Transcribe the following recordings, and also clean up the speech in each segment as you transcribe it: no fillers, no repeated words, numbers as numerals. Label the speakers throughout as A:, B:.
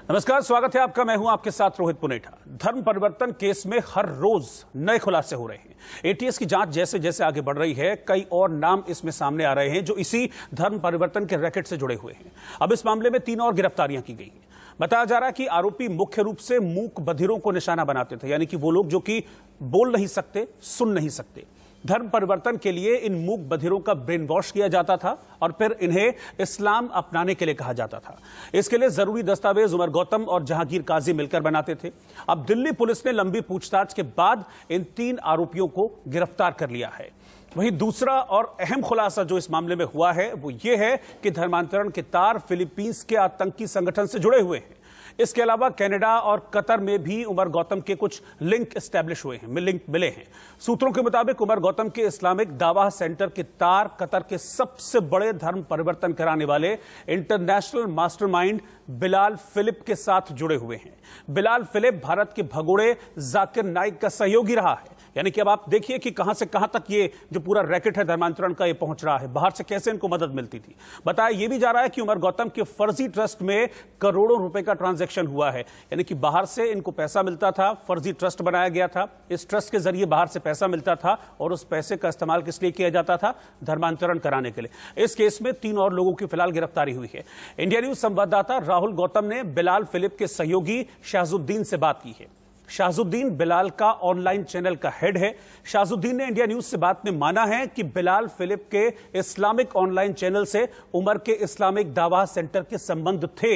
A: नमस्कार, स्वागत है आपका। मैं हूं आपके साथ रोहित पुनेठा। धर्म परिवर्तन केस में हर रोज नए खुलासे हो रहे हैं। एटीएस की जांच जैसे जैसे आगे बढ़ रही है, कई और नाम इसमें सामने आ रहे हैं जो इसी धर्म परिवर्तन के रैकेट से जुड़े हुए हैं। अब इस मामले में 3 और गिरफ्तारियां की गई हैं। बताया जा रहा है कि आरोपी मुख्य रूप से मूक बधिरों को निशाना बनाते थे, यानी कि वो लोग जो कि बोल नहीं सकते, सुन नहीं सकते। धर्म परिवर्तन के लिए इन मूक बधिरों का ब्रेन वॉश किया जाता था और फिर इन्हें इस्लाम अपनाने के लिए कहा जाता था। इसके लिए जरूरी दस्तावेज उमर गौतम और जहांगीर काजी मिलकर बनाते थे। अब दिल्ली पुलिस ने लंबी पूछताछ के बाद इन 3 आरोपियों को गिरफ्तार कर लिया है। वहीं दूसरा और अहम खुलासा जो इस मामले में हुआ है वो ये है कि धर्मांतरण के तार फिलीपींस के आतंकी संगठन से जुड़े हुए हैं। इसके अलावा कनाडा और कतर में भी उमर गौतम के कुछ लिंक एस्टैब्लिश हुए हैं, लिंक मिले हैं। सूत्रों के मुताबिक उमर गौतम के इस्लामिक दावा सेंटर के तार कतर के सबसे बड़े धर्म परिवर्तन कराने वाले इंटरनेशनल मास्टरमाइंड बिलाल फिलिप के साथ जुड़े हुए हैं। बिलाल फिलिप भारत के भगोड़े जाकिर नाइक का सहयोगी रहा है। यानी कि अब आप देखिए कि कहां से कहां तक ये जो पूरा रैकेट है धर्मांतरण का ये पहुंच रहा है, बाहर से कैसे इनको मदद मिलती थी। बताया यह भी जा रहा है कि उमर गौतम के फर्जी ट्रस्ट में करोड़ों रुपए का ट्रांजैक्शन हुआ है। यानी कि बाहर से इनको पैसा मिलता था, फर्जी ट्रस्ट बनाया गया था, इस ट्रस्ट के जरिए बाहर से पैसा मिलता था और उस पैसे का इस्तेमाल किस लिए किया जाता था? धर्मांतरण कराने के लिए। इस केस में 3 और लोगों की फिलहाल गिरफ्तारी हुई है। इंडिया न्यूज संवाददाता राहुल गौतम ने बिलाल फिलिप के सहयोगी शाहजुद्दीन से बात की है। शाहजुद्दीन बिलाल का ऑनलाइन चैनल का हेड है। शाहजुद्दीन ने इंडिया न्यूज से बात में माना है कि बिलाल फिलिप के इस्लामिक ऑनलाइन चैनल से उमर के इस्लामिक दावा सेंटर के संबंध थे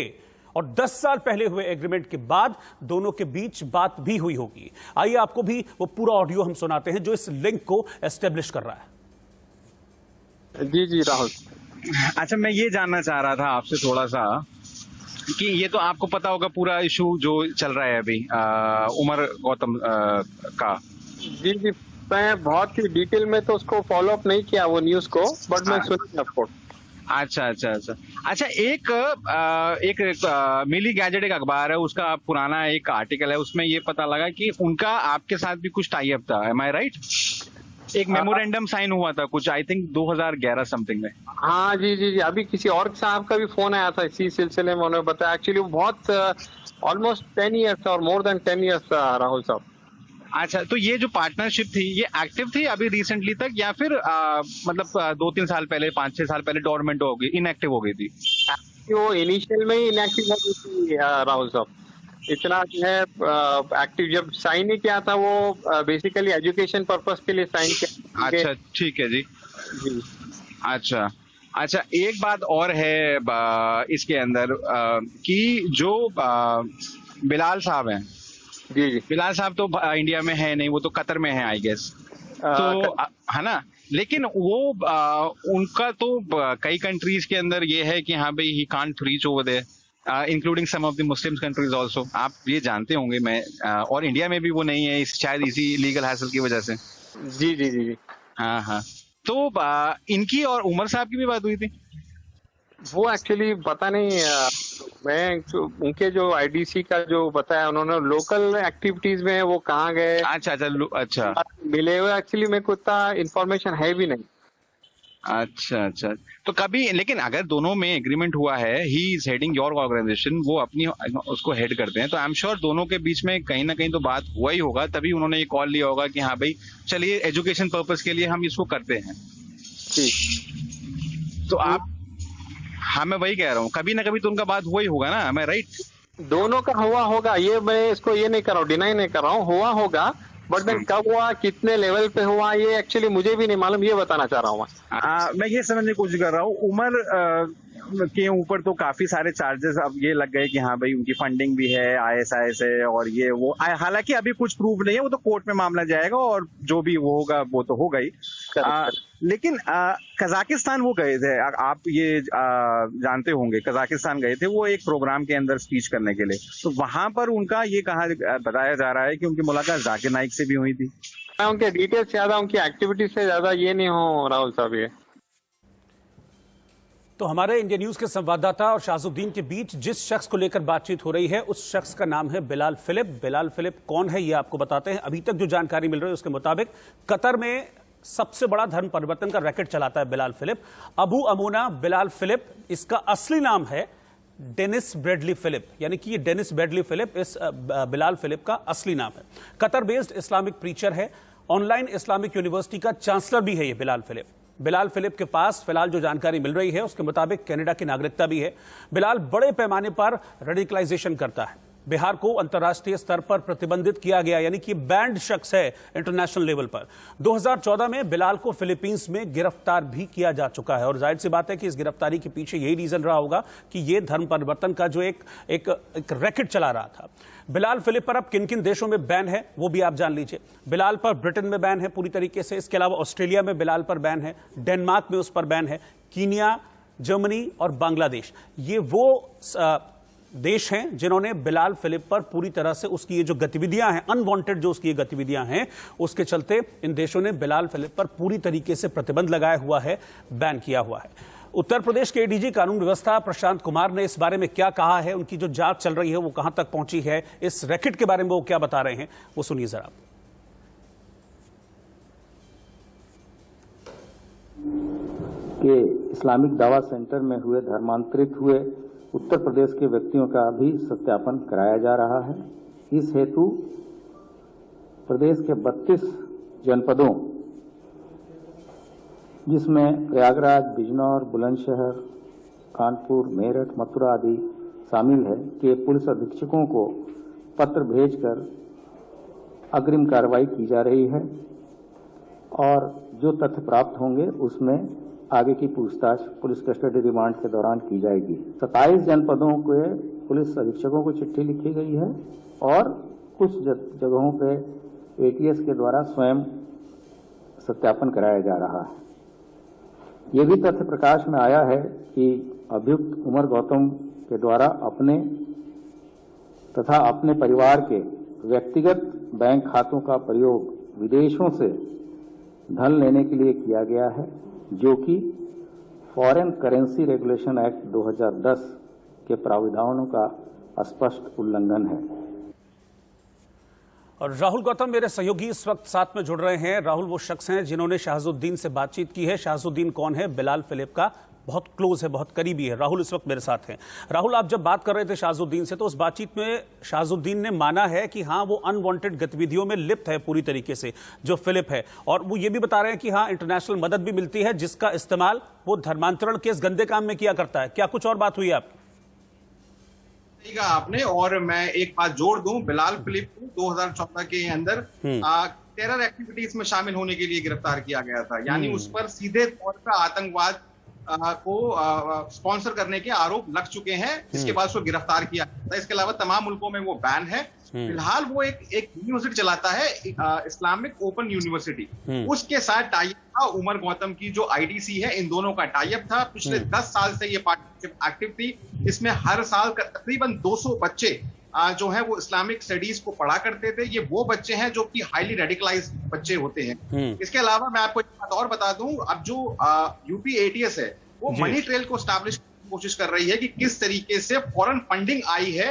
A: और 10 साल पहले हुए एग्रीमेंट के बाद दोनों के बीच बात भी हुई होगी। आइए आपको भी वो पूरा ऑडियो हम सुनाते हैं जो इस लिंक को एस्टेब्लिश कर रहा है।
B: जी राहुल।
C: अच्छा, मैं ये जानना चाह रहा था आपसे थोड़ा सा कि ये तो आपको पता होगा पूरा इशू जो चल रहा है अभी उमर गौतम का।
B: जी, मैं बहुत ही डिटेल में तो उसको फॉलो अप नहीं किया वो न्यूज को, बट मैं सुनी आपको।
C: अच्छा, एक मिली गैजेट एक अखबार है, उसका पुराना एक आर्टिकल है, उसमें ये पता लगा कि उनका आपके साथ भी कुछ टाई अप था। एम आई राइट? एक मेमोरेंडम साइन हुआ था कुछ, आई थिंक 2011 समथिंग में।
B: हाँ जी, अभी किसी और साहब का भी फोन आया था इसी सिलसिले में। उन्होंने बताया एक्चुअली वो बहुत ऑलमोस्ट 10 ईयर्स और मोर देन 10 ईयर्स राहुल साहब।
C: अच्छा, तो ये जो पार्टनरशिप थी ये एक्टिव थी अभी रिसेंटली तक या फिर मतलब 2-3 साल पहले, 5-6 साल पहले डोरमेंट हो गई, इनएक्टिव हो गई थी?
B: वो इनिशियल में ही इनएक्टिव हो गई थी राहुल साहब। इतना जो है एक्टिव जब साइन ही किया था वो बेसिकली एजुकेशन पर्पस के लिए साइन किया।
C: अच्छा, ठीक है जी। अच्छा, एक बात और है इसके अंदर कि जो बिलाल साहब हैं,
B: जी
C: बिलाल साहब तो इंडिया में है नहीं, वो तो कतर में है आई गेस, तो है ना। लेकिन वो उनका तो कई कंट्रीज के अंदर ये है कि हाँ भाई he can't reach over there, including some of the Muslim countries also. आप ये जानते होंगे, मैं और इंडिया में भी वो नहीं है शायद इसी लीगल हैसल की वजह से।
B: जी।
C: हाँ, तो इनकी और उमर साहब की भी बात हुई थी?
B: वो एक्चुअली पता नहीं, मैं उनके जो आईडीसी का जो बताया उन्होंने लोकल एक्टिविटीज में वो कहाँ गए।
C: अच्छा
B: मिले हुए एक्चुअली मेरे को इतना इन्फॉर्मेशन है भी नहीं।
C: अच्छा, तो कभी, लेकिन अगर दोनों में एग्रीमेंट हुआ है, he is heading your organisation, वो अपनी उसको हेड करते हैं, तो आई एम श्योर दोनों के बीच में कहीं ना कहीं तो बात हुआ ही होगा, तभी उन्होंने ये कॉल लिया होगा कि हाँ भाई चलिए एजुकेशन पर्पस के लिए हम इसको करते हैं। तो आप, हाँ मैं वही कह रहा हूँ, कभी ना कभी तो उनका बात हुआ ही होगा ना, मैं राइट?
B: दोनों का हुआ होगा, ये मैं इसको ये नहीं कर रहा हूँ, डिनाई नहीं कर रहा हूँ, हुआ होगा, बट देन कब हुआ, कितने लेवल पे हुआ, ये एक्चुअली मुझे भी नहीं मालूम, ये बताना चाह रहा हूँ
C: मैं ये समझने की कोशिश कर रहा हूँ। उमर के ऊपर तो काफी सारे चार्जेस अब ये लग गए कि हाँ भाई उनकी फंडिंग भी है, आईएसआई से और ये वो, हालांकि अभी कुछ प्रूफ नहीं है, वो तो कोर्ट में मामला जाएगा और जो भी वो होगा वो तो होगा ही। लेकिन कजाकिस्तान वो गए थे, आप ये जानते होंगे, कजाकिस्तान गए थे वो एक प्रोग्राम के अंदर स्पीच करने के लिए, तो वहां पर उनका ये बताया जा रहा है कि उनकी मुलाकात जाकिर नाइक से भी हुई थी।
B: उनके डिटेल्स ज्यादा, उनकी एक्टिविटी से ज्यादा ये नहीं हो राहुल साहब। ये
A: तो हमारे इंडिया न्यूज के संवाददाता और शाहजुद्दीन के बीच जिस शख्स को लेकर बातचीत हो रही है उस शख्स का नाम है बिलाल फिलिप। बिलाल फिलिप कौन है ये आपको बताते हैं। अभी तक जो जानकारी मिल रही है उसके मुताबिक कतर में सबसे बड़ा धर्म परिवर्तन का रैकेट चलाता है बिलाल फिलिप। अबू अमूना बिलाल फिलिप इसका असली नाम है। डेनिस ब्रेडली फिलिप, यानी कि ये डेनिस ब्रेडली फिलिप इस बिलाल फिलिप का असली नाम है। कतर बेस्ड इस्लामिक प्रीचर है, ऑनलाइन इस्लामिक यूनिवर्सिटी का चांसलर भी है ये बिलाल फिलिप। बिलाल फिलिप के पास फिलहाल जो जानकारी मिल रही है उसके मुताबिक कनाडा की नागरिकता भी है। बिलाल बड़े पैमाने पर रेडिकलाइजेशन करता है। बिहार को अंतर्राष्ट्रीय स्तर पर प्रतिबंधित किया गया, यानी कि बैंड शख्स है इंटरनेशनल लेवल पर। 2014 में बिलाल को फिलीपींस में गिरफ्तार भी किया जा चुका है और जाहिर सी बात है कि इस गिरफ्तारी के पीछे यही रीजन रहा होगा कि यह धर्म परिवर्तन का जो एक रैकेट चला रहा था। बिलाल फिलिप पर अब किन किन देशों में बैन है वो भी आप जान लीजिए। बिलाल पर ब्रिटेन में बैन है पूरी तरीके से, इसके अलावा ऑस्ट्रेलिया में बिलाल पर बैन है, डेनमार्क में उस पर बैन है, कीनिया, जर्मनी और बांग्लादेश, ये वो देश हैं जिन्होंने बिलाल फिलिप पर पूरी तरह से उसकी ये जो गतिविधियां हैं, अनवांटेड जो उसकी ये गतिविधियां हैं, उसके चलते इन देशों ने बिलाल फिलिप पर पूरी तरीके से प्रतिबंध लगाया हुआ है, बैन किया हुआ है। उत्तर प्रदेश के एडीजी कानून व्यवस्था प्रशांत कुमार ने इस बारे में क्या कहा है, उनकी जो जांच चल रही है वो कहां तक पहुंची है, इस रैकेट के बारे में वो क्या बता रहे हैं, वो सुनिए जरा।
D: कि इस्लामिक दावा सेंटर में हुए धर्मांतरित हुए उत्तर प्रदेश के व्यक्तियों का भी सत्यापन कराया जा रहा है। इस हेतु प्रदेश के 32 जनपदों, जिसमें प्रयागराज, बिजनौर, बुलंदशहर, कानपुर, मेरठ, मथुरा आदि शामिल है, के पुलिस अधीक्षकों को पत्र भेजकर अग्रिम कार्रवाई की जा रही है और जो तथ्य प्राप्त होंगे उसमें आगे की पूछताछ पुलिस कस्टडी रिमांड के दौरान की जाएगी। 27 जनपदों के पुलिस अधीक्षकों को चिट्ठी लिखी गई है और कुछ जगहों पे एटीएस के द्वारा स्वयं सत्यापन कराया जा रहा है। ये भी तथ्य प्रकाश में आया है कि अभियुक्त उमर गौतम के द्वारा अपने तथा अपने परिवार के व्यक्तिगत बैंक खातों का प्रयोग विदेशों से धन लेने के लिए किया गया है, जो कि फॉरेन करेंसी रेगुलेशन एक्ट 2010 के प्रावधानों का स्पष्ट उल्लंघन है।
A: और राहुल गौतम मेरे सहयोगी इस वक्त साथ में जुड़ रहे हैं। राहुल वो शख्स हैं जिन्होंने शाहजुद्दीन से बातचीत की है। शाहजुद्दीन कौन है? बिलाल फिलिप का बहुत क्लोज है, बहुत करीबी है। राहुल इस वक्त मेरे साथ हैं। राहुल, आप जब बात कर रहे थे शाहजुद्दीन से तो उस बातचीत में शाहजुद्दीन ने माना है कि हाँ वो अनवांटेड गतिविधियों में लिप्त है पूरी तरीके से जो फिलिप है, और वो ये भी बता रहे हैं कि हाँ इंटरनेशनल मदद भी मिलती है जिसका इस्तेमाल वो धर्मांतरण के इस गंदे काम में किया करता है। क्या कुछ और बात हुई है आपकी?
E: आपने, और मैं एक बात जोड़ दूं, बिलाल फिलिप को 2014 के अंदर टेरर एक्टिविटीज में शामिल होने के लिए गिरफ्तार किया गया था। यानी उस पर सीधे तौर पर आतंकवाद को स्पॉन्सर करने के आरोप लग चुके हैं, जिसके बाद उसको गिरफ्तार किया था। इसके अलावा तमाम मुल्कों में वो बैन है। फिलहाल वो एक यूनिवर्सिटी चलाता है, इस्लामिक ओपन यूनिवर्सिटी, उसके साथ टाइप था उमर गौतम की जो आईडीसी है, इन दोनों का टाइप था। पिछले 10 साल से ये पार्टनरशिप एक्टिव थी। इसमें हर साल तकरीबन 200 बच्चे जो है वो इस्लामिक स्टडीज को पढ़ा करते थे। ये वो बच्चे हैं जो कि हाईली रेडिकलाइज बच्चे होते हैं। इसके अलावा मैं आपको एक बात और बता दूं, अब जो यूपी एटीएस है वो मनी ट्रेल को स्टैब्लिश करने की कोशिश कर रही है कि किस तरीके से फॉरेन फंडिंग आई है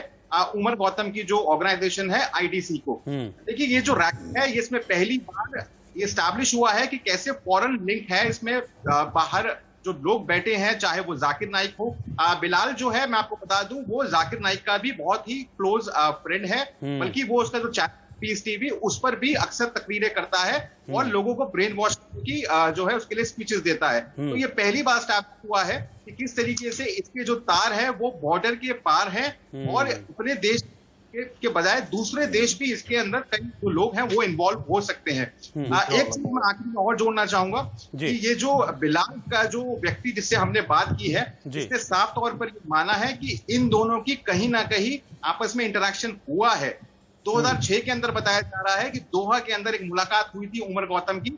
E: उमर गौतम की जो ऑर्गेनाइजेशन है आईडीसी को। देखिए ये जो रैकेट है, ये इसमें पहली बार ये स्टैब्लिश हुआ है कि कैसे फॉरेन लिंक है इसमें। बाहर जो लोग बैठे हैं, चाहे वो जाकिर नाइक हो, बिलाल जो है मैं आपको बता दूं वो जाकिर नाइक का भी बहुत ही क्लोज फ्रेंड है, बल्कि वो उसका जो चैनल पीस टीवी उस पर भी अक्सर तकरीरें करता है और लोगों को ब्रेन वॉश की जो है उसके लिए स्पीचेस देता है। तो ये पहली बार स्टैब्लिश हुआ है कि किस तरीके से इसके जो तार है वो बॉर्डर के पार है और अपने देश के बजाय दूसरे देश भी इसके अंदर कई जो लोग हैं वो इन्वॉल्व हो सकते हैं। एक चीज मैं आखिर में और जोड़ना चाहूंगा कि ये जो बिलाल का जो व्यक्ति जिससे हमने बात की है, इसने साफ तौर पर ये माना है कि इन दोनों की कहीं ना कहीं आपस में इंटरेक्शन हुआ है। 2006 के अंदर बताया जा रहा है कि दोहा के अंदर एक मुलाकात हुई थी उमर गौतम की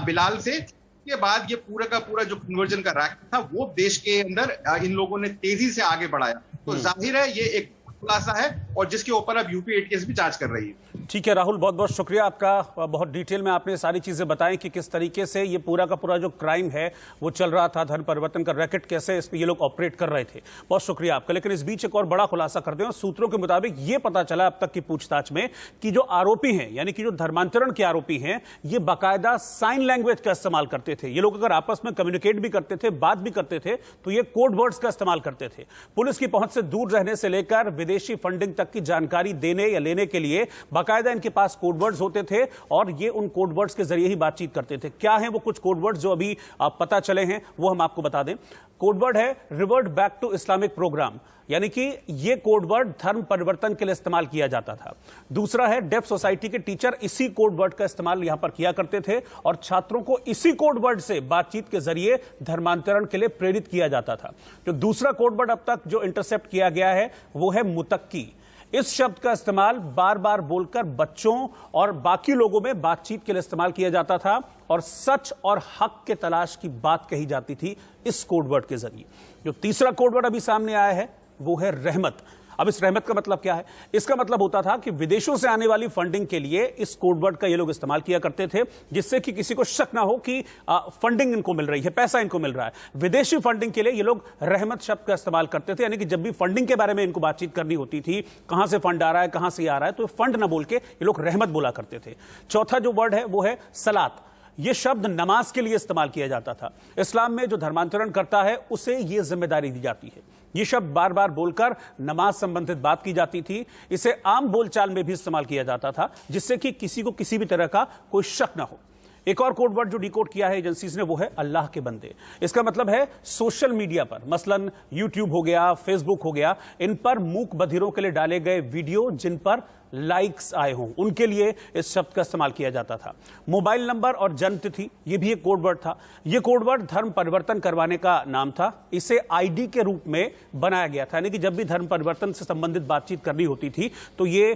E: बिलाल से। के बाद ये पूरा का पूरा जो कन्वर्जन का रैकेट था वो देश के अंदर इन लोगों ने तेजी से आगे बढ़ाया। तो जाहिर है ये एक खुलासा है और जिसके ऊपर अब यूपी एटीएस भी जांच कर रही है।
A: ठीक है राहुल, बहुत बहुत शुक्रिया आपका। बहुत डिटेल में आपने सारी चीजें बताई कि किस तरीके से ये पूरा का पूरा जो क्राइम है वो चल रहा था, धर्म परिवर्तन का रैकेट कैसे इस पे ये लोग ऑपरेट कर रहे थे। बहुत शुक्रिया आपका। लेकिन इस बीच एक और बड़ा खुलासा करते हैं। सूत्रों के मुताबिक ये पता चला अब तक की पूछताछ में कि जो आरोपी हैं, यानी कि जो धर्मांतरण के आरोपी हैं, ये बाकायदा साइन लैंग्वेज का इस्तेमाल करते थे। ये लोग अगर आपस में कम्युनिकेट भी करते थे, बात भी करते थे, तो ये कोड वर्ड्स का इस्तेमाल करते थे। पुलिस की पहुंच से दूर रहने से लेकर विदेशी फंडिंग तक की जानकारी देने या लेने के लिए बाकायदा इनके पास कोड वर्ड्स होते थे और ये उन कोड वर्ड्स के जरिए ही बातचीत करते थे। क्या हैं वो कुछ कोड वर्ड्स जो अभी पता चले हैं, वो हम आपको बता दें। कोड वर्ड है revert back to Islamic programme, यानी कि यह कोड वर्ड धर्म परिवर्तन के लिए इस्तेमाल किया जाता था। दूसरा है डेफ सोसाइटी के टीचर इसी कोड वर्ड का इस्तेमाल यहां पर किया करते थे और छात्रों को इसी कोड वर्ड से बातचीत के जरिए धर्मांतरण के लिए प्रेरित किया जाता था। जो दूसरा कोड वर्ड अब तक जो इंटरसेप्ट किया गया है वो है मुतक्की। इस शब्द का इस्तेमाल बार बार बोलकर बच्चों और बाकी लोगों में बातचीत के लिए इस्तेमाल किया जाता था और सच और हक के तलाश की बात कही जाती थी इस कोड वर्ड के जरिए। जो तीसरा कोड वर्ड अभी सामने आया है वो है रहमत। अब इस रहमत का मतलब क्या है? इसका मतलब होता था कि विदेशों से आने वाली फंडिंग के लिए इस कोड वर्ड का ये लोग इस्तेमाल किया करते थे, जिससे कि किसी को शक ना हो कि फंडिंग इनको मिल रही है, पैसा इनको मिल रहा है। विदेशी फंडिंग के लिए ये लोग रहमत शब्द का इस्तेमाल करते थे, यानी कि जब भी फंडिंग के बारे में इनको बातचीत करनी होती थी, कहां से फंड आ रहा है, कहां से आ रहा है, तो फंड ना बोल के ये लोग रहमत बोला करते थे। चौथा जो वर्ड है वो है सलात। यह शब्द नमाज के लिए इस्तेमाल किया जाता था। इस्लाम में जो धर्मांतरण करता है उसे यह जिम्मेदारी दी जाती है। यह शब्द बार बार बोलकर नमाज संबंधित बात की जाती थी। इसे आम बोलचाल में भी इस्तेमाल किया जाता था, जिससे कि किसी को किसी भी तरह का कोई शक ना हो। एक और कोड वर्ड जो डिकोड किया है एजेंसीज ने वो है अल्लाह के बंदे। इसका मतलब है सोशल मीडिया पर, मसलन यूट्यूब हो गया, फेसबुक हो गया, इन पर मूक बधिरों के लिए डाले गए वीडियो जिन पर लाइक्स आए हों, उनके लिए इस शब्द का इस्तेमाल किया जाता था। मोबाइल नंबर और जन्म तिथि, यह भी एक कोड वर्ड था। यह कोड वर्ड धर्म परिवर्तन करवाने का नाम था। इसे आईडी के रूप में बनाया गया था, यानी कि जब भी धर्म परिवर्तन से संबंधित बातचीत करनी होती थी तो ये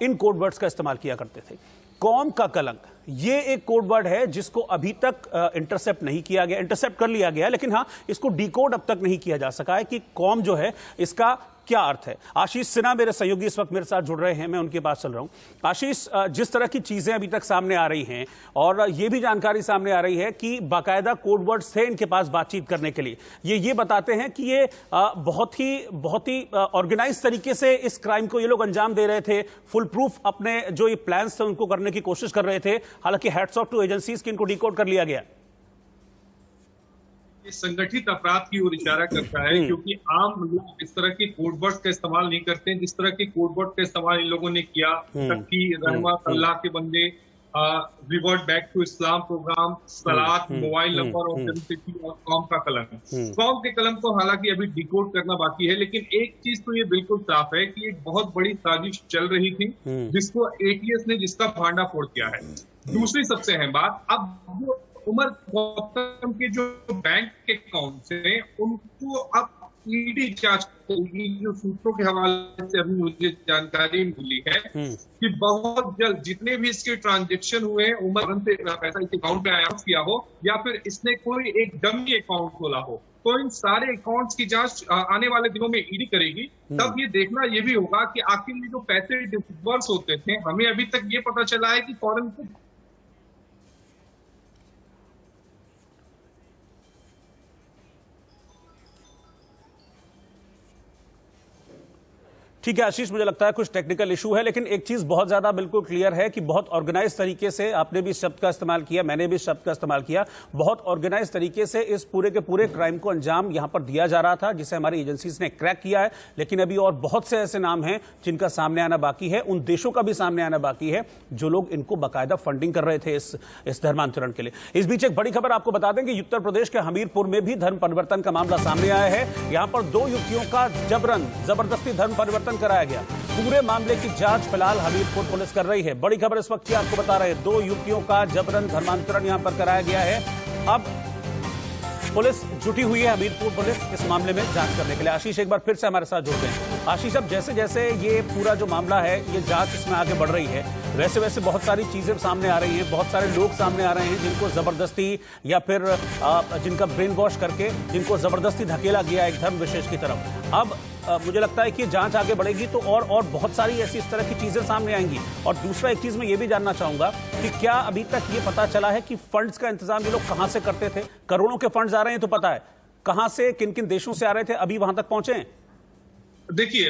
A: इन कोड वर्ड्स का इस्तेमाल किया करते थे। कौम का कलंक, ये एक कोड वर्ड है जिसको अभी तक इंटरसेप्ट नहीं किया गया, इंटरसेप्ट कर लिया गया, लेकिन हां इसको डिकोड अब तक नहीं किया जा सका है कि कौम जो है इसका क्या अर्थ है। आशीष सिन्हा मेरे सहयोगी इस वक्त मेरे साथ जुड़ रहे हैं, मैं उनके पास चल रहा हूं। आशीष, जिस तरह की चीजें अभी तक सामने आ रही हैं और ये भी जानकारी सामने आ रही है कि बाकायदा कोड वर्ड्स थे इनके पास बातचीत करने के लिए, ये बताते हैं कि ये बहुत ही ऑर्गेनाइज तरीके से इस क्राइम को ये लोग अंजाम दे रहे थे। फुल प्रूफ अपने जो ये प्लान्स थे उनको करने की कोशिश कर रहे थे। हालांकि हैट्स ऑफ टू एजेंसीज कि इनको डिकोड कर लिया गया।
F: संगठित अपराध की ओर इशारा करता है, क्योंकि आम लोग इस तरह के कोड वर्ड्स का इस्तेमाल नहीं करते हैं जिस तरह के कोड वर्ड का इस्तेमाल इन लोगों ने किया। तक्की, रहमत, अल्लाह के बंदे, revert back to Islam programme, सलात, मोबाइल नंबर और जन्मतिथि और कौम का कलम। कौम के कलम को हालांकि अभी डिकोड करना बाकी है, लेकिन एक चीज तो ये बिल्कुल साफ है कि एक बहुत बड़ी साजिश चल रही थी जिसको एटीएस ने जिसका भांडा फोड़ किया है। दूसरी सबसे अहम बात, अब वो उमर गौतम के जो बैंक के अकाउंट है उनको अब ईडी जांच करेगी। जो सूत्रों के हवाले से अभी मुझे जानकारी मिली है कि बहुत जल्द जितने भी इसके ट्रांजैक्शन हुए हैं, उमर से पैसा इस अकाउंट में आया किया हो या फिर इसने कोई एक डमी अकाउंट खोला हो, तो इन सारे अकाउंट्स की जांच आने वाले दिनों में ईडी करेगी। तब ये देखना ये भी होगा कि आखिर ये जो पैसे डिसबर्स होते थे, हमें अभी तक ये पता चला है कि फॉरेन
A: ठीक है आशीष, मुझे लगता है कुछ टेक्निकल इशू है, लेकिन एक चीज बहुत ज्यादा बिल्कुल क्लियर है कि बहुत ऑर्गेनाइज तरीके से आपने भी इस शब्द का इस्तेमाल किया, मैंने भी इस शब्द का इस्तेमाल किया, बहुत ऑर्गेनाइज तरीके से इस पूरे के पूरे क्राइम को अंजाम यहां पर दिया जा रहा था, जिसे हमारी एजेंसीज ने क्रैक किया है। लेकिन अभी और बहुत से ऐसे नाम हैं जिनका सामने आना बाकी है, उन देशों का भी सामने आना बाकी है जो लोग इनको बाकायदा फंडिंग कर रहे थे इस धर्मांतरण के लिए। इस बीच एक बड़ी खबर आपको बता दें कि उत्तर प्रदेश के हमीरपुर में भी धर्म परिवर्तन का मामला सामने आया है। यहां पर 2 युवतियों का जबरदस्ती धर्म परिवर्तन कराया गया। पूरे मामले की जांच फिलहाल हमीरपुर पुलिस कर रही है। बड़ी खबर इस वक्त की आपको बता रहे हैं, 2 युवतियों का जबरन धर्मांतरण यहां पर कराया गया है। अब पुलिस जुटी हुई है, हमीरपुर पुलिस इस मामले में जांच करने के लिए। आशीष एक बार फिर से हमारे साथ जुड़ते हैं। आशीष, अब जैसे जैसे ये पूरा जो मामला है, ये जांच इसमें आगे बढ़ रही है, वैसे वैसे बहुत सारी चीजें सामने आ रही हैं, बहुत सारे लोग सामने आ रहे हैं जिनको जबरदस्ती या फिर जिनका ब्रेन वॉश करके जिनको जबरदस्ती धकेला गया एक धर्म विशेष की तरफ। अब मुझे लगता है कि जांच आगे बढ़ेगी तो और बहुत सारी ऐसी इस तरह की चीजें सामने आएंगी। और दूसरा एक चीज मैं ये भी जानना चाहूंगा कि क्या अभी तक ये पता चला है कि फंड्स का इंतजाम ये लोग कहां से करते थे? करोड़ों के फंड्स आ रहे हैं तो पता है, कहां से, किन किन देशों से आ रहे थे, अभी वहां तक पहुंचे हैं?
F: देखिए,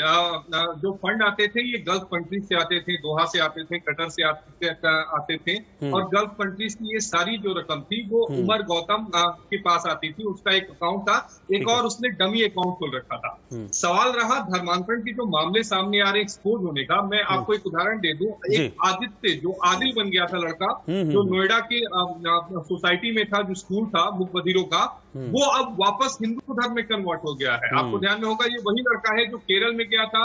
F: जो फंड आते थे ये गल्फ कंट्री से आते थे, दोहा से आते थे, कतर से आते थे। और गल्फ कंट्रीज की ये सारी जो रकम थी वो उमर गौतम के पास आती थी। उसका एक अकाउंट था, एक और उसने डमी अकाउंट खोल रखा था। सवाल रहा धर्मांतरण के जो मामले सामने आ रहे एक्सपोज होने का। मैं आपको एक उदाहरण दे दूं। एक आदित्य जो आदिल बन गया था लड़का, जो नोएडा के सोसाइटी में था, जो स्कूल था मुख बधिरों का, वो अब वापस हिंदू धर्म में कन्वर्ट हो गया है। आपको ध्यान में होगा ये वही लड़का है जो केरल में गया था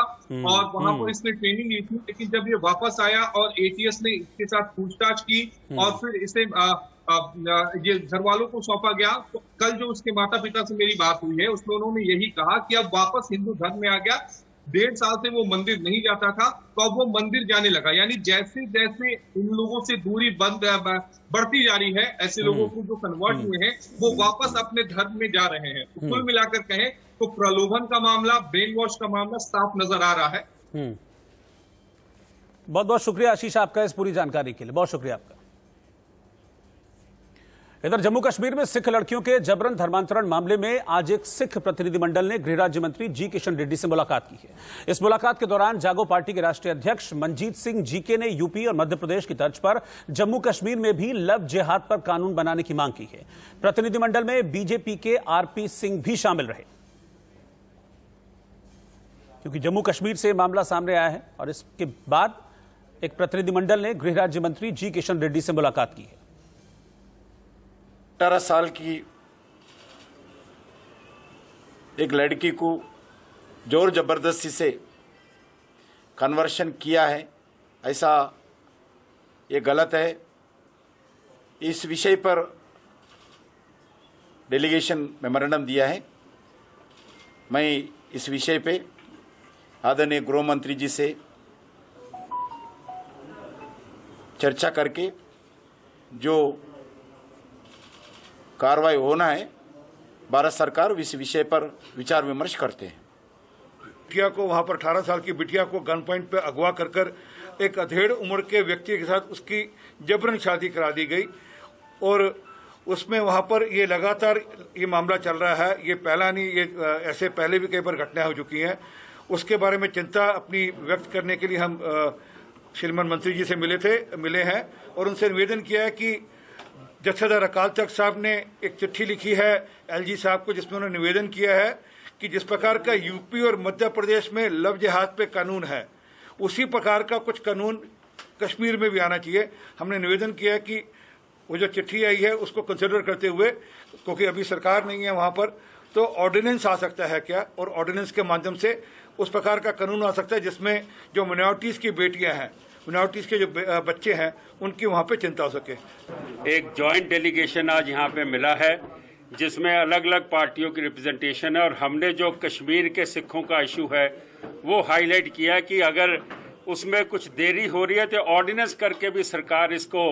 F: और वहां पर इसने ट्रेनिंग ली थी। लेकिन जब ये वापस आया और एटीएस ने इसके साथ पूछताछ की और फिर इसे ये घर वालों को सौंपा गया, तो कल जो उसके माता पिता से मेरी बात हुई है उसमें उन्होंने यही कहा कि अब वापस हिंदू धर्म में आ गया। 1.5 साल से वो मंदिर नहीं जाता था, तो अब वो मंदिर जाने लगा। यानी जैसे जैसे इन लोगों से दूरी बढ़ती जा रही है, ऐसे लोगों को जो कन्वर्ट हुए हैं वो वापस अपने धर्म में जा रहे हैं। तो कुल मिलाकर कहें तो प्रलोभन का मामला, ब्रेन वॉश का मामला साफ नजर आ रहा है।
A: बहुत बहुत शुक्रिया आशीष आपका इस पूरी जानकारी के लिए, बहुत शुक्रिया आपका। इधर जम्मू कश्मीर में सिख लड़कियों के जबरन धर्मांतरण मामले में आज एक सिख प्रतिनिधिमंडल ने गृह राज्य मंत्री जी किशन रेड्डी से मुलाकात की है। इस मुलाकात के दौरान जागो पार्टी के राष्ट्रीय अध्यक्ष मनजीत सिंह जीके ने यूपी और मध्य प्रदेश की तर्ज पर जम्मू कश्मीर में भी लव जिहाद पर कानून बनाने की मांग की है। प्रतिनिधिमंडल में बीजेपी के आरपी सिंह भी शामिल रहे, क्योंकि जम्मू कश्मीर से मामला सामने आया है और इसके बाद एक प्रतिनिधिमंडल ने गृह राज्य मंत्री जी किशन रेड्डी से मुलाकात की है।
G: 18 साल की एक लड़की को जोर जबरदस्ती से कन्वर्शन किया है, ऐसा ये गलत है। इस विषय पर डेलीगेशन मेमोरेंडम दिया है। मैं इस विषय पे आदरणीय गृह मंत्री जी से चर्चा करके जो कार्रवाई होना है, भारत सरकार इस विषय पर विचार विमर्श करते हैं।
H: बिटिया को वहां पर 18 साल की बिटिया को गन पॉइंट पे अगवा कर एक अधेड़ उम्र के व्यक्ति के साथ उसकी जबरन शादी करा दी गई और उसमें वहां पर ये लगातार ये मामला चल रहा है। ये पहला नहीं, ये ऐसे पहले भी कई बार घटनाएं हो चुकी हैं। उसके बारे में चिंता अपनी व्यक्त करने के लिए हम श्रीमान मंत्री जी से मिले हैं और उनसे निवेदन किया है कि जत्थेदार अकाल तख्त साहब ने एक चिट्ठी लिखी है एलजी साहब को, जिसमें उन्होंने निवेदन किया है कि जिस प्रकार का यूपी और मध्य प्रदेश में लव जिहाद पे कानून है, उसी प्रकार का कुछ कानून कश्मीर में भी आना चाहिए। हमने निवेदन किया है कि वो जो चिट्ठी आई है उसको कंसिडर करते हुए, क्योंकि अभी सरकार नहीं है वहाँ पर, तो ऑर्डिनेंस आ सकता है क्या, और ऑर्डिनेंस के माध्यम से उस प्रकार का कानून आ सकता है जिसमें जो माइनॉरिटीज़ की बेटियाँ हैं, माइनॉरिटीज़ के जो बच्चे हैं, उनकी वहाँ पे चिंता हो सके।
I: एक जॉइंट डेलीगेशन आज यहाँ पे मिला है जिसमें अलग अलग पार्टियों की रिप्रेजेंटेशन है और हमने जो कश्मीर के सिखों का इशू है वो हाईलाइट किया कि अगर उसमें कुछ देरी हो रही है तो ऑर्डिनेंस करके भी सरकार इसको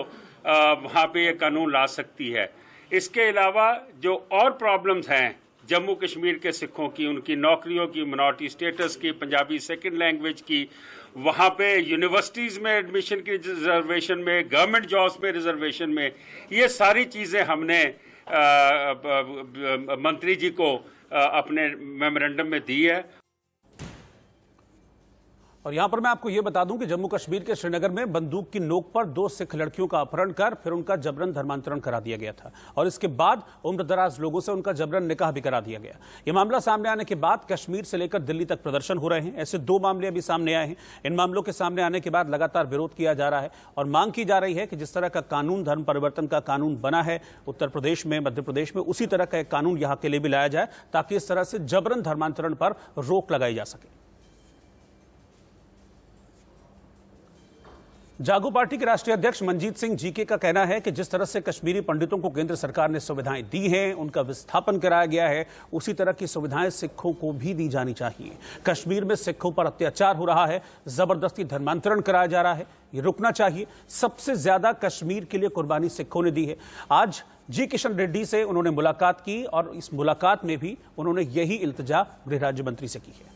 I: वहाँ पे ये कानून ला सकती है। इसके अलावा जो और प्रॉब्लम्स हैं जम्मू कश्मीर के सिखों की, उनकी नौकरियों की, मिनॉरिटी स्टेटस की, पंजाबी सेकंड लैंग्वेज की, वहाँ पे यूनिवर्सिटीज़ में एडमिशन की रिजर्वेशन में, गवर्नमेंट जॉब्स में रिजर्वेशन में, ये सारी चीज़ें हमने मंत्री जी को अपने मेमोरेंडम में दी है।
A: और यहां पर मैं आपको यह बता दूं कि जम्मू कश्मीर के श्रीनगर में बंदूक की नोक पर 2 सिख लड़कियों का अपहरण कर फिर उनका जबरन धर्मांतरण करा दिया गया था और इसके बाद उम्रदराज लोगों से उनका जबरन निकाह भी करा दिया गया। यह मामला सामने आने के बाद कश्मीर से लेकर दिल्ली तक प्रदर्शन हो रहे हैं। ऐसे 2 मामले अभी सामने आए हैं। इन मामलों के सामने आने के बाद लगातार विरोध किया जा रहा है और मांग की जा रही है कि जिस तरह का कानून धर्म परिवर्तन का कानून बना है उत्तर प्रदेश में, मध्य प्रदेश में, उसी तरह का एक कानून यहां के लिए भी लाया जाए ताकि इस तरह से जबरन धर्मांतरण पर रोक लगाई जा सके। जागो पार्टी के राष्ट्रीय अध्यक्ष मनजीत सिंह जीके का कहना है कि जिस तरह से कश्मीरी पंडितों को केंद्र सरकार ने सुविधाएं दी हैं, उनका विस्थापन कराया गया है, उसी तरह की सुविधाएं सिखों को भी दी जानी चाहिए। कश्मीर में सिखों पर अत्याचार हो रहा है, जबरदस्ती धर्मांतरण कराया जा रहा है, ये रुकना चाहिए। सबसे ज्यादा कश्मीर के लिए कुर्बानी सिखों ने दी है। आज जी किशन रेड्डी से उन्होंने मुलाकात की और इस मुलाकात में भी उन्होंने यही इल्तिजा गृह राज्य मंत्री से की है।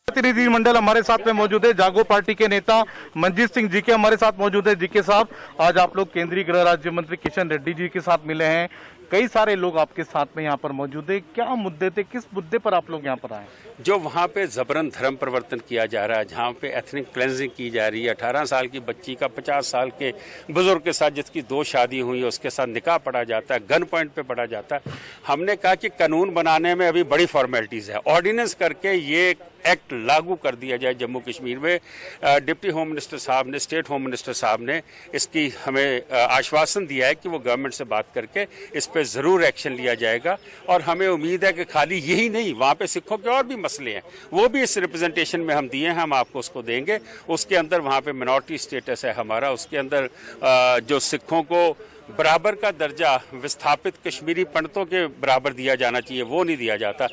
J: प्रतिनिधिमंडल हमारे साथ में मौजूद है। जागो पार्टी के नेता मनजीत सिंह जी के हमारे साथ मौजूद है। जी के साहब, आज आप लोग केंद्रीय गृह राज्य मंत्री किशन रेड्डी जी के साथ मिले हैं। कई सारे लोग आपके साथ में यहाँ पर मौजूद है। क्या मुद्दे थे, किस मुद्दे पर आप लोग यहाँ पर आए?
I: जो वहाँ पे जबरन धर्म परिवर्तन किया जा रहा है, जहाँ पे एथनिक क्लेंजिंग की जा रही है, 18 साल की बच्ची का 50 साल के बुजुर्ग के साथ जिसकी 2 शादी हुई है उसके साथ निकाह पड़ा जाता है, गन पॉइंट पे पड़ा जाता है। हमने कहा कि कानून बनाने में अभी बड़ी फॉर्मेलिटीज है, ऑर्डिनेंस करके ये एक्ट लागू कर दिया जाए जम्मू कश्मीर में। डिप्टी होम मिनिस्टर साहब ने, स्टेट होम मिनिस्टर साहब ने इसकी हमें आश्वासन दिया है कि वो गवर्नमेंट से बात करके इस पे जरूर एक्शन लिया जाएगा। और हमें उम्मीद है कि खाली यही नहीं, वहाँ पे सिखों के और भी मसले हैं, वो भी इस रिप्रेजेंटेशन में हम दिए हैं, हम आपको उसको देंगे। उसके अंदर वहाँ पे मिनॉरिटी स्टेटस है हमारा, उसके अंदर जो सिखों को बराबर का दर्जा विस्थापित कश्मीरी पंडितों के बराबर दिया जाना चाहिए, वो नहीं दिया जाता।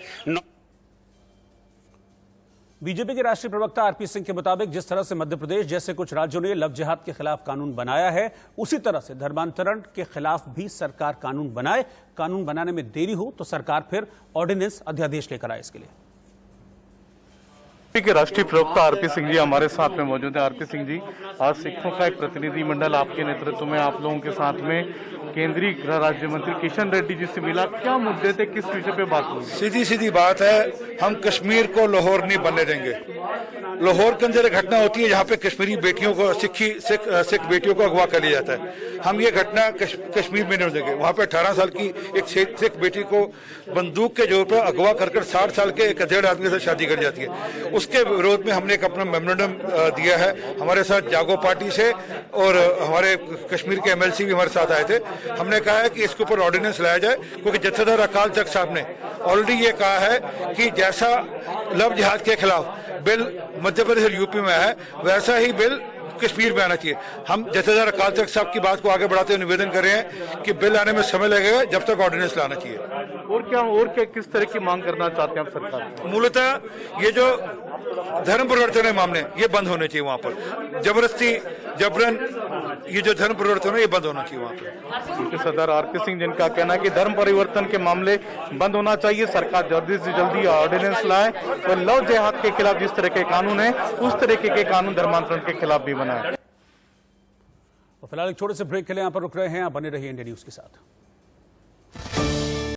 A: बीजेपी के राष्ट्रीय प्रवक्ता आरपी सिंह के मुताबिक जिस तरह से मध्य प्रदेश जैसे कुछ राज्यों ने लव जिहाद के खिलाफ कानून बनाया है, उसी तरह से धर्मांतरण के खिलाफ भी सरकार कानून बनाए। कानून बनाने में देरी हो तो सरकार फिर ऑर्डिनेंस अध्यादेश लेकर आए। इसके लिए
J: के राष्ट्रीय प्रवक्ता आरपी सिंह जी हमारे साथ में मौजूद है। आरपी सिंह जी, आज सिखों का एक प्रतिनिधिमंडल आपके नेतृत्व में आप लोगों के साथ में केंद्रीय गृह राज्य मंत्री किशन रेड्डी जी से मिला। क्या मुद्दे थे, किस विषय पे बात हुई?
H: सीधी सीधी बात है, हम कश्मीर को लाहौर नहीं बनने देंगे। लाहौर के अंदर एक घटना होती है जहाँ पे कश्मीरी बेटियों को सिख बेटियों को अगवा कर लिया जाता है। हम ये घटना कश्मीर में नहीं देंगे। वहाँ पे 18 साल की एक सिख बेटी को बंदूक के जोर पर अगवा कर 60 साल के एक अधेड़ आदमी से शादी कर जाती है। उसके विरोध में हमने एक अपना मेमोरेंडम दिया है। हमारे साथ जागो पार्टी से और हमारे कश्मीर के एमएलसी भी हमारे साथ आए थे। हमने कहा है कि इसके ऊपर ऑर्डिनेंस लाया जाए, क्योंकि जत्थेदार अकाल तख्त साहब ने ऑलरेडी ये कहा है कि जैसा लव जिहाद के खिलाफ बिल मध्य प्रदेश और यूपी में है, वैसा ही बिल कश्मीर में आना चाहिए। हम जत्थेदार अकाल तख्त साहब की बात को आगे बढ़ाते हुए निवेदन कर रहे हैं कि बिल आने में समय लगेगा, जब तक ऑर्डिनेंस लाना चाहिए।
J: और क्या किस तरह की मांग करना चाहते हैं आप सरकार?
H: मूलतः ये जो धर्म परिवर्तन है मामले, ये बंद होने चाहिए। वहाँ पर जबरदस्ती जबरन ये जो धर्म परिवर्तन है, ये बंद होना चाहिए वहाँ पर।
J: सरदार आरपी सिंह जिनका कहना है कि धर्म परिवर्तन के मामले बंद होना चाहिए, सरकार जल्दी से जल्दी ऑर्डिनेंस लाए और लव जिहाद के खिलाफ जिस तरह के कानून है उस तरीके के कानून धर्मांतरण के खिलाफ भी बनाए।
A: फिलहाल एक छोटे से ब्रेक के लिए यहाँ पर रुक रहे हैं। आप बने रहिए इंडिया न्यूज के साथ।